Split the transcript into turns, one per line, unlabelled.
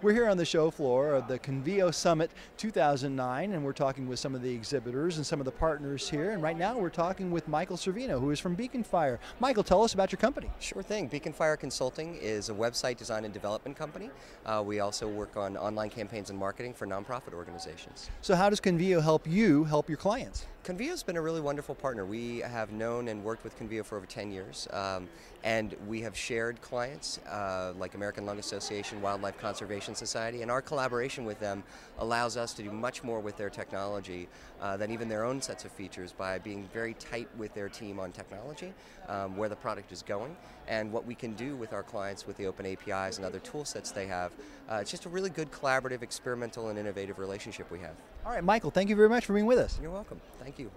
We're here on the show floor of the Convio Summit 2009, and we're talking with some of the exhibitors and some of the partners here. And right now we're talking with Michael Servino, who is from Beacon Fire. Michael, tell us about your company.
Sure thing. Beacon Fire Consulting is a website design and development company. We also work on online campaigns and marketing for nonprofit organizations.
So how does Convio help you help your clients?
Convio's been a really wonderful partner. We have known and worked with Convio for over 10 years, and we have shared clients like American Lung Association, Wildlife Conservation Society, and our collaboration with them allows us to do much more with their technology than even their own sets of features by being very tight with their team on technology, where the product is going, and what we can do with our clients with the open APIs and other tool sets they have. It's just a really good collaborative, experimental, and innovative relationship we have.
All right, Michael, thank you very much for being with us.
You're welcome. Thank you.